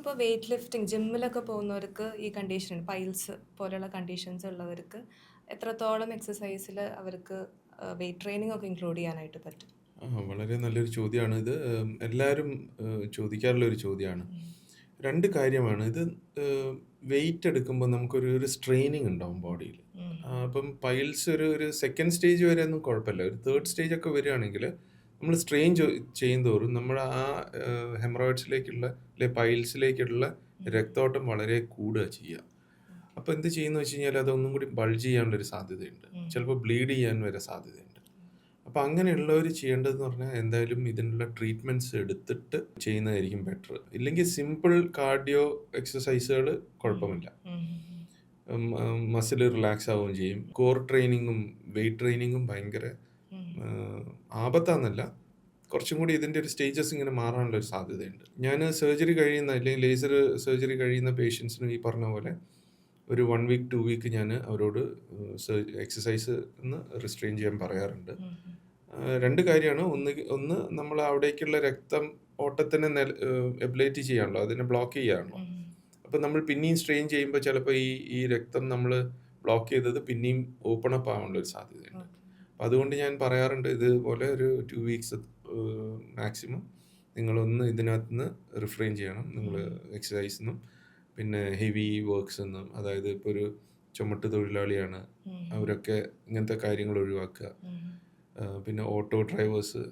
ഇപ്പോൾ weight lifting ജിമ്മിലൊക്കെ പോകുന്നവർക്ക് ഈ കണ്ടീഷൻ പൈൽസ് പോലെയുള്ള കണ്ടീഷൻസ് ഉള്ളവർക്ക് എത്രത്തോളം എക്സസൈസിൽ അവർക്ക് വെയിറ്റ് ട്രെയിനിങ് ഒക്കെ ഇൻക്ലൂഡ് ചെയ്യാനായിട്ട് പറ്റും? വളരെ നല്ലൊരു ചോദ്യമാണ് ഇത്. എല്ലാവരും ചോദിക്കാറുള്ള ഒരു ചോദ്യമാണ്. 2 കാര്യമാണ്. ഇത് വെയിറ്റ് എടുക്കുമ്പോൾ നമുക്കൊരു സ്ട്രെയിനിങ് ഉണ്ടാവും ബോഡിയിൽ. അപ്പം പൈൽസ് ഒരു സെക്കൻഡ് സ്റ്റേജ് വരെ ഒന്നും കുഴപ്പമില്ല. ഒരു തേർഡ് സ്റ്റേജ് ഒക്കെ വരികയാണെങ്കിൽ നമ്മൾ സ്ട്രെയിൻ ചെയ്യുന്തോറും നമ്മുടെ ആ ഹെമറോയിഡ്സിലേക്കുള്ള അല്ലെ പൈൽസിലേക്കുള്ള രക്തോട്ടം വളരെ കൂടുക ചെയ്യുക. അപ്പോൾ എന്ത് ചെയ്യുന്നു വെച്ച് കഴിഞ്ഞാൽ അതൊന്നും കൂടി ബൾജ് ചെയ്യാനുള്ളൊരു സാധ്യതയുണ്ട്. ചിലപ്പോൾ ബ്ലീഡ് ചെയ്യാൻ വരെ സാധ്യതയുണ്ട്. അപ്പോൾ അങ്ങനെയുള്ളവർ ചെയ്യേണ്ടതെന്ന് പറഞ്ഞാൽ എന്തായാലും ഇതിനുള്ള ട്രീറ്റ്മെൻറ്റ്സ് എടുത്തിട്ട് ചെയ്യുന്നതായിരിക്കും ബെറ്റർ. ഇല്ലെങ്കിൽ സിമ്പിൾ കാർഡിയോ എക്സസൈസുകൾ കുഴപ്പമില്ല. മസിൽ റിലാക്സ് ആവുകയും ചെയ്യും. കോർ ട്രെയിനിങ്ങും വെയിറ്റ് ട്രെയിനിങ്ങും ഭയങ്കര ആപത്താന്നല്ല, കുറച്ചും കൂടി ഇതിൻ്റെ ഒരു സ്റ്റേജസ് ഇങ്ങനെ മാറാനുള്ള ഒരു സാധ്യതയുണ്ട്. ഞാൻ സർജറി കഴിയുന്ന അല്ലെങ്കിൽ ലേസർ സർജറി കഴിയുന്ന പേഷ്യൻസിനും ഈ പറഞ്ഞ പോലെ ഒരു 1 വീക്ക് 2 വീക്ക് ഞാൻ അവരോട് എക്സസൈസ് ഒന്ന് റിസ്ട്രെയിൻ ചെയ്യാൻ പറയാറുണ്ട്. 2 കാര്യമാണ്. ഒന്ന് നമ്മൾ അവിടേക്കുള്ള രക്തം ഓട്ടത്തിനെ എബിലേറ്റ് ചെയ്യാണല്ലോ, അതിനെ ബ്ലോക്ക് ചെയ്യാണല്ലോ. അപ്പം നമ്മൾ പിന്നെയും സ്ട്രെയിൻ ചെയ്യുമ്പോൾ ചിലപ്പോൾ ഈ രക്തം നമ്മൾ ബ്ലോക്ക് ചെയ്തത് പിന്നെയും ഓപ്പൺ അപ്പ് ആവാനുള്ള ഒരു സാധ്യതയുണ്ട്. അപ്പം അതുകൊണ്ട് ഞാൻ പറയാറുണ്ട്, ഇതുപോലെ ഒരു 2 വീക്സ് മാക്സിമം നിങ്ങളൊന്ന് ഇതിനകത്ത് നിന്ന് റിഫ്രെയിൻ ചെയ്യണം. നിങ്ങൾ എക്സസൈസിൽ നിന്നും പിന്നെ ഹെവി വർക്ക്സ് നിന്നും, അതായത് ഇപ്പോൾ ഒരു ചുമട്ട് തൊഴിലാളിയാണ് അവരൊക്കെ ഇങ്ങനത്തെ കാര്യങ്ങൾ ഒഴിവാക്കുക. പിന്നെ ഓട്ടോ ഡ്രൈവേഴ്സ്,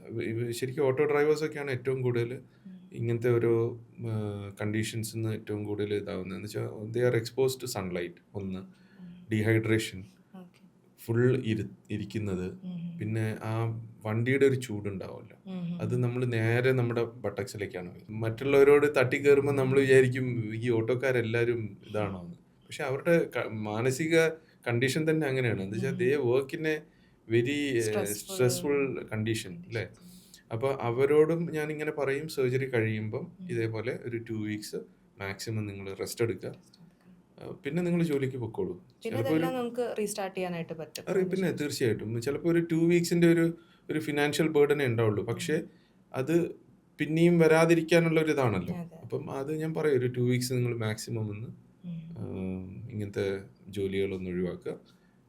ശരിക്കും ഓട്ടോ ഡ്രൈവേഴ്സൊക്കെയാണ് ഏറ്റവും കൂടുതൽ ഇങ്ങനത്തെ ഓരോ കണ്ടീഷൻസിൽ നിന്ന് ഏറ്റവും കൂടുതൽ ഇതാവുന്നത്. എന്ന് വെച്ചാൽ they are expose to sunlight. ഒന്ന് ഡീഹൈഡ്രേഷൻ, ഫുൾ ഇരിക്കുന്നത്, പിന്നെ ആ വണ്ടിയുടെ ഒരു ചൂടുണ്ടാവുമല്ലോ, അത് നമ്മൾ നേരെ നമ്മുടെ ബട്ടക്സിലേക്കാണ് വരുന്നത്. മറ്റുള്ളവരോട് തട്ടിക്കയറുമ്പോൾ നമ്മൾ വിചാരിക്കും ഈ ഓട്ടോക്കാരെല്ലാവരും ഇതാണോ എന്ന്. പക്ഷെ അവരുടെ മാനസിക കണ്ടീഷൻ തന്നെ അങ്ങനെയാണ്. എന്താ വെച്ചാൽ ദേ work in A very stressful condition അല്ലേ. അപ്പോൾ അവരോടും ഞാനിങ്ങനെ പറയും, സർജറി കഴിയുമ്പം ഇതേപോലെ ഒരു 2 വീക്സ് മാക്സിമം നിങ്ങൾ റെസ്റ്റ് എടുക്കുക, പിന്നെ നിങ്ങൾ ജോലിക്ക് പൊക്കോളൂ. ചിലപ്പോൾ നമുക്ക് റീസ്റ്റാർട്ട് ചെയ്യാനായിട്ട് പറ്റും. പിന്നെ തീർച്ചയായിട്ടും ചിലപ്പോൾ ഒരു 2 വീക്സിൻ്റെ ഒരു ഫിനാൻഷ്യൽ ബേർഡനേ ഉണ്ടാവുള്ളൂ. പക്ഷേ അത് പിന്നെയും വരാതിരിക്കാനുള്ള ഒരു ഇതാണല്ലോ. അപ്പം അത് ഞാൻ പറയും, ഒരു 2 വീക്സ് നിങ്ങൾ മാക്സിമം ഒന്ന് ഇങ്ങനത്തെ ജോലികളൊന്നും ഒഴിവാക്കുക,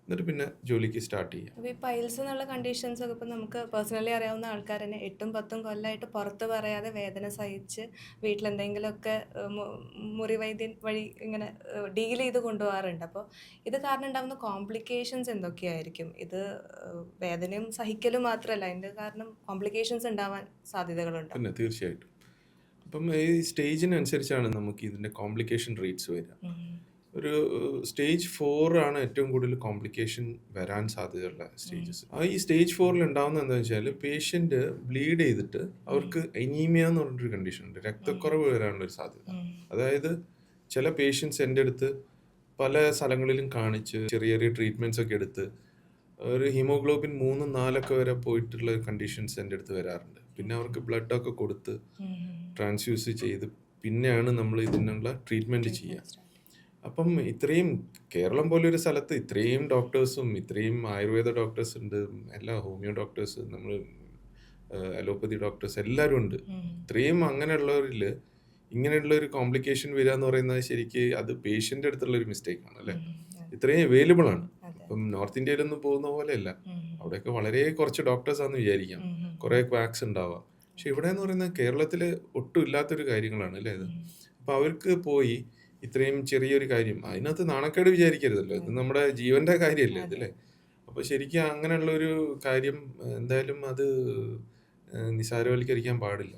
എന്നിട്ട് പിന്നെ ജോലിക്ക് സ്റ്റാർട്ട് ചെയ്യുക. അപ്പോൾ ഈ പൈൽസ് എന്നുള്ള കണ്ടീഷൻസ് ഒക്കെ ഇപ്പം നമുക്ക് പേഴ്സണലി അറിയാവുന്ന ആൾക്കാർ തന്നെ 8-10 കൊല്ലമായിട്ട് പുറത്ത് പറയാതെ വേദന സഹിച്ച് വീട്ടിലെന്തെങ്കിലുമൊക്കെ മുറിവൈദ്യൻ വഴി ഇങ്ങനെ ഡീൽ ചെയ്ത് കൊണ്ടുപോകാറുണ്ട്. അപ്പോൾ ഇത് കാരണം ഉണ്ടാകുന്ന കോംപ്ലിക്കേഷൻസ് എന്തൊക്കെയായിരിക്കും? ഇത് വേദനയും സഹിക്കലും മാത്രമല്ല, അതിൻ്റെ കാരണം കോംപ്ലിക്കേഷൻസ് ഉണ്ടാവാൻ സാധ്യതകളുണ്ട്. പിന്നെ തീർച്ചയായിട്ടും അപ്പം ഈ സ്റ്റേജിനനുസരിച്ചാണ് നമുക്ക് ഇതിൻ്റെ കോംപ്ലിക്കേഷൻ റേറ്റ്സ് വരിക. ഒരു സ്റ്റേജ് 4 ആണ് ഏറ്റവും കൂടുതൽ കോംപ്ലിക്കേഷൻ വരാൻ സാധ്യതയുള്ള സ്റ്റേജസ്. ഈ സ്റ്റേജ് 4 ഉണ്ടാവുന്നത് എന്താണെന്ന് വെച്ചാൽ പേഷ്യൻ്റ് ബ്ലീഡ് ചെയ്തിട്ട് അവർക്ക് അനീമിയ എന്ന് പറഞ്ഞൊരു കണ്ടീഷൻ ഉണ്ട്, രക്തക്കുറവ് വരാനുള്ളൊരു സാധ്യത. അതായത് ചില പേഷ്യൻസ് എൻ്റെ അടുത്ത് പല സ്ഥലങ്ങളിലും കാണിച്ച് ചെറിയ ചെറിയ ട്രീറ്റ്മെൻറ്റ്സ് ഒക്കെ എടുത്ത് ഒരു ഹീമോഗ്ലോബിൻ 3-4 വരെ പോയിട്ടുള്ള കണ്ടീഷൻസ് എൻ്റെ അടുത്ത് വരാറുണ്ട്. പിന്നെ അവർക്ക് ബ്ലഡൊക്കെ കൊടുത്ത് ട്രാൻസ്ഫ്യൂസ് ചെയ്ത് പിന്നെയാണ് നമ്മൾ ഇതിനുള്ള ട്രീറ്റ്മെൻറ്റ് ചെയ്യുക. അപ്പം ഇത്രയും കേരളം പോലൊരു സ്ഥലത്ത് ഇത്രയും ഡോക്ടേഴ്സും ഇത്രയും ആയുർവേദ ഡോക്ടേഴ്സ് ഉണ്ട്, എല്ലാ ഹോമിയോ ഡോക്ടേഴ്സ്, നമ്മൾ അലോപ്പതി ഡോക്ടേഴ്സ് എല്ലാവരും ഉണ്ട്. ഇത്രയും അങ്ങനെയുള്ളവരിൽ ഇങ്ങനെയുള്ള ഒരു കോംപ്ലിക്കേഷൻ വരിക എന്ന് പറയുന്നത് ശരിക്ക് അത് പേഷ്യൻ്റെ അടുത്തുള്ളൊരു മിസ്റ്റേക്കാണ് അല്ലേ. ഇത്രയും അവൈലബിൾ ആണ്. ഇപ്പം നോർത്ത് ഇന്ത്യയിലൊന്നും പോകുന്ന പോലെയല്ല, അവിടെയൊക്കെ വളരെ കുറച്ച് ഡോക്ടേഴ്സാണെന്ന് വിചാരിക്കാം, കുറേ ക്വാക്സ് ഉണ്ടാവാം. പക്ഷെ ഇവിടെ എന്ന് പറയുന്നത് കേരളത്തിൽ ഒട്ടും ഇല്ലാത്തൊരു കാര്യങ്ങളാണ് അല്ലേ ഇത്. അപ്പോൾ അവർക്ക് പോയി ഇത്രയും ചെറിയൊരു കാര്യം, അതിനകത്ത് നാണക്കേട് വിചാരിക്കരുതല്ലോ, ഇത് നമ്മുടെ ജീവന്റെ കാര്യമല്ലേ അതല്ലേ. അപ്പോൾ ശരിക്കും അങ്ങനെയുള്ളൊരു കാര്യം എന്തായാലും അത് നിസ്സാരവൽക്കരിക്കാൻ പാടില്ല.